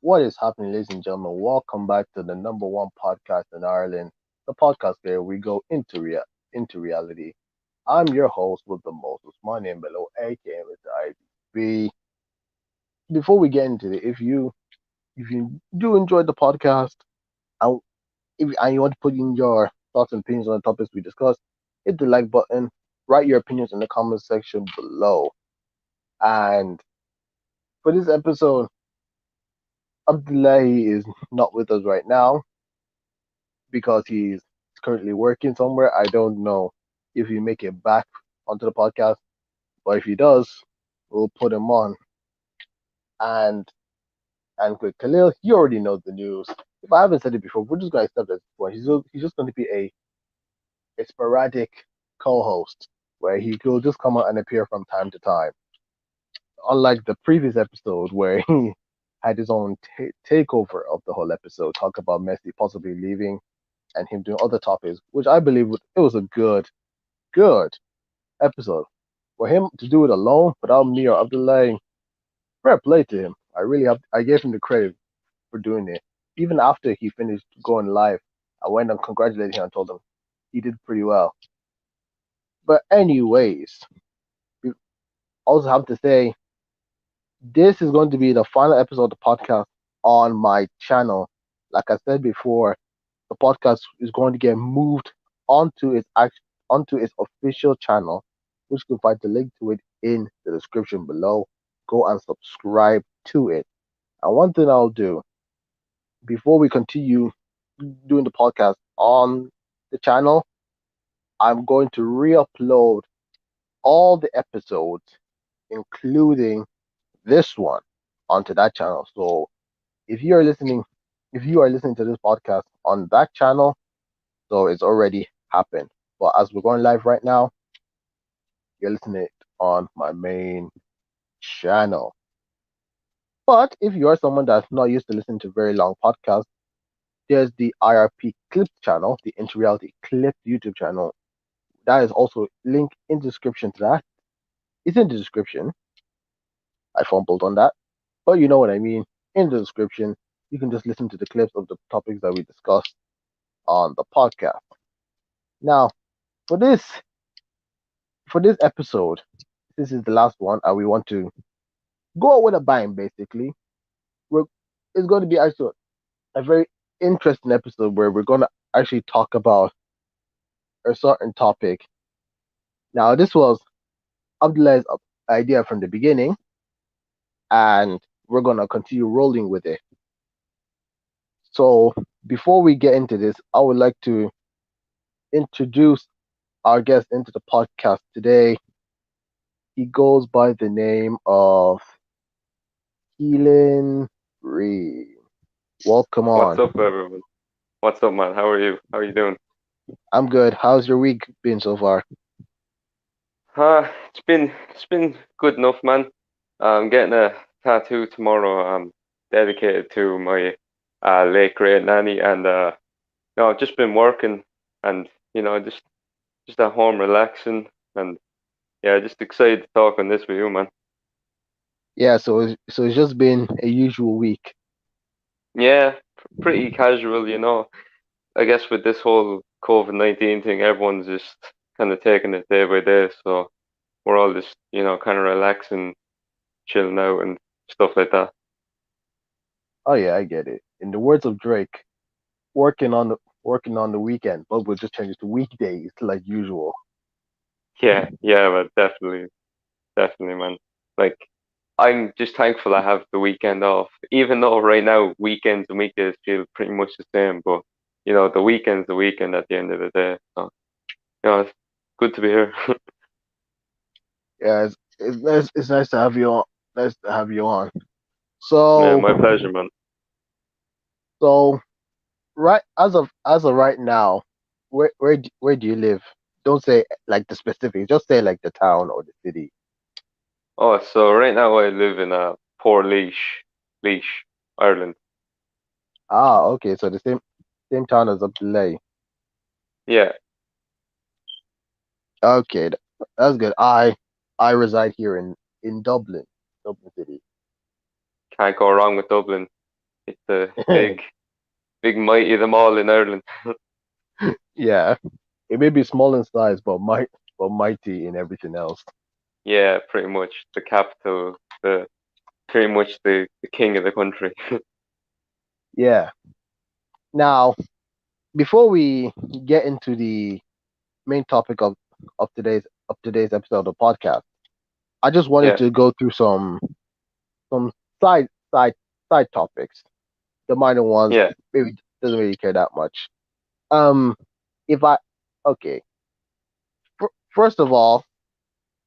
What is happening, ladies and gentlemen? Welcome back to the number one podcast in Ireland, the podcast where we go into reality. I'm your host with the most, my name below, aka Mr. IB. Before we get into it, if you do enjoy the podcast and and you want to put in your thoughts and opinions on the topics we discuss, hit the like button, write your opinions in the comment section below. And for this episode, Abdullahi is not with us right now because he's currently working somewhere. I don't know if he make it back onto the podcast, but if he does, we'll put him on. And with Khalil, you already know the news. If I haven't said it before, we're just gonna accept it at this point. He's just going to be a sporadic co-host where he will just come out and appear from time to time. Unlike the previous episode where he had his own takeover of the whole episode, talk about Messi possibly leaving and him doing other topics, which I believe it was a good episode. For him to do it alone without me or Abdullahi, fair play to him. I gave him the credit for doing it. Even after he finished going live, I went and congratulated him and told him he did pretty well. But anyways, we also have to say this is going to be the final episode of the podcast on my channel. Like I said before, the podcast is going to get moved onto its official channel, which you can find the link to it in the description below. Go and subscribe to it. And one thing I'll do before we continue doing the podcast on the channel, I'm going to re-upload all the episodes, including this one, onto that channel. So if you are listening, if you are listening to this podcast on that channel, so it's already happened. But as we're going live right now, you're listening on my main channel. But if you are someone that's not used to listening to very long podcasts, there's the IRP Clips channel, the Into Reality Clips YouTube channel. That is also linked in the description to that. It's in the description. I fumbled on that. But you know what I mean. In the description, you can just listen to the clips of the topics that we discussed on the podcast. Now, for this for this episode, this is the last one, and we want to go out with a bang. Basically, we're it's going to be actually a very interesting episode where we're going to actually talk about a certain topic. Now, this was Abdullah's idea from the beginning, and we're going to continue rolling with it. So, before we get into this, I would like to introduce our guest into the podcast today. He goes by the name of Keelan Reed. Welcome What's on. up, everyone? What's up, man? How are you? How are you doing? I'm good. How's your week been so far? It's been good enough, man. I'm getting a tattoo tomorrow. Dedicated to my late great nanny, and no, I've just been working, and just at home relaxing, and yeah, just excited to talk on this with you, man. Yeah, so it's just been a usual week. Yeah, pretty casual, I guess with this whole COVID-19 thing, everyone's just kind of taking it day by day, so we're all just kind of relaxing, chilling out, and stuff like that. Oh yeah, I get it. In the words of Drake, working on the weekend, but we'll just change it to weekdays like usual. Yeah, yeah, but definitely, man. Like, I'm just thankful I have the weekend off, even though right now weekends and weekdays feel pretty much the same. But the weekend's the weekend at the end of the day. So it's good to be here. Yeah, it's nice to have you on. Nice to have you on. Yeah, So my pleasure, man. so right as of right now, where do you live? Don't say like the specifics. Just say like the town or the city. Oh, so right now I live in Port Leash, Ireland. Ah, okay. So the same town as Abdullahi. Yeah, Okay, that's good. I reside here in Dublin, Dublin City. can't go wrong with Dublin. It's the big mighty them all in Ireland. Yeah, it may be small in size, but mighty in everything else. Yeah, pretty much the capital, the pretty much the king of the country. Yeah. Now, before we get into the main topic of today's episode of the podcast, I just wanted Yeah, to go through some side side side topics. The minor ones yeah, maybe doesn't really care that much. Um, if I okay, first of all,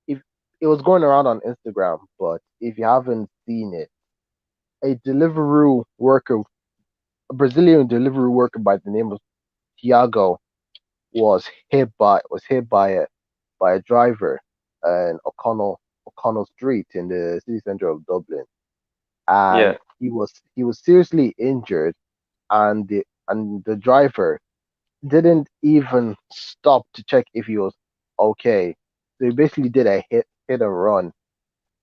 if it was going around on Instagram, but if you haven't seen it, a Deliveroo worker, a Brazilian delivery worker by the name of Tiago was hit by a driver in O'Connell Street in the city center of Dublin, and yeah, he was seriously injured, and the driver didn't even stop to check if he was okay. So he basically did a hit and run,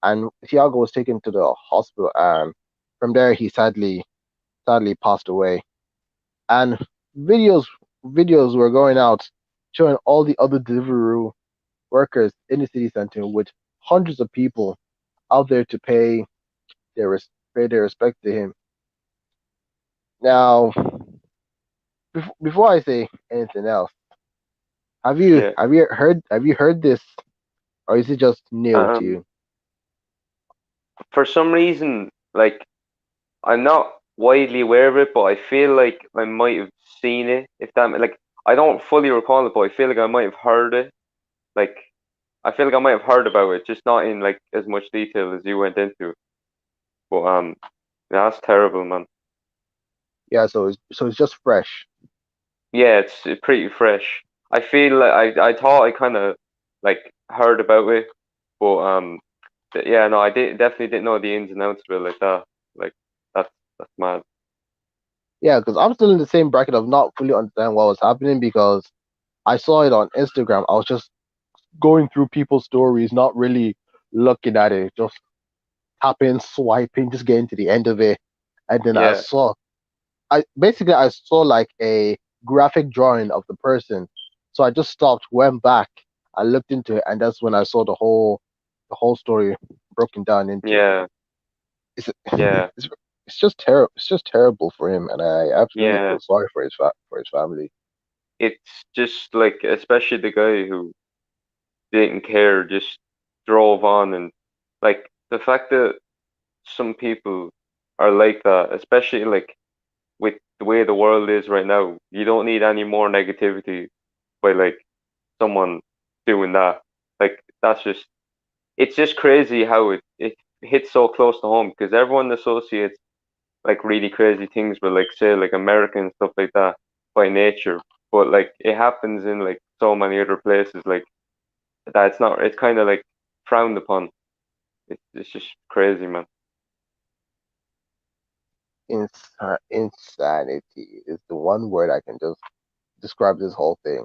and Thiago was taken to the hospital, and from there he sadly passed away. And videos videos were going out showing all the other Deliveroo workers in the city center with hundreds of people out there to pay their respect to him. Now, before I say anything else, yeah. have you heard this, or is it just new to Um, you? for some reason, like I'm not widely aware of it, but I feel like I might have seen it. If that like I don't fully recall it, but I feel like I might have heard it. Like I feel like I might have heard about it, just not in like as much detail as you went into. But yeah, that's terrible, man. Yeah, so it's just fresh. Yeah, it's pretty fresh. I feel like I thought I kind of like heard about it, but yeah, no, I did definitely didn't know the ins and outs of it like that. Like that's that's mad. Yeah, because I'm still in the same bracket of not fully understanding what was happening because I saw it on Instagram. I was just going through people's stories, not really looking at it, just tapping, swiping, just getting to the end of it, and then Yeah, I saw like a graphic drawing of the person. So I just stopped, went back, I looked into it, and that's when I saw the whole story broken down into. yeah, It's yeah, it's just terrible. It's just terrible for him, and I absolutely yeah. feel sorry for his family. It's just like, especially the guy who didn't care, just drove on, and like the fact that some people are like that, especially like with the way the world is right now, you don't need any more negativity by like someone doing that. Like that's just it's just crazy how it hits so close to home because everyone associates like really crazy things with like say like America and stuff like that by nature. But like it happens in like so many other places like that it's not it's kinda like frowned upon. It's just crazy, man. Insanity is the one word I can just describe this whole thing.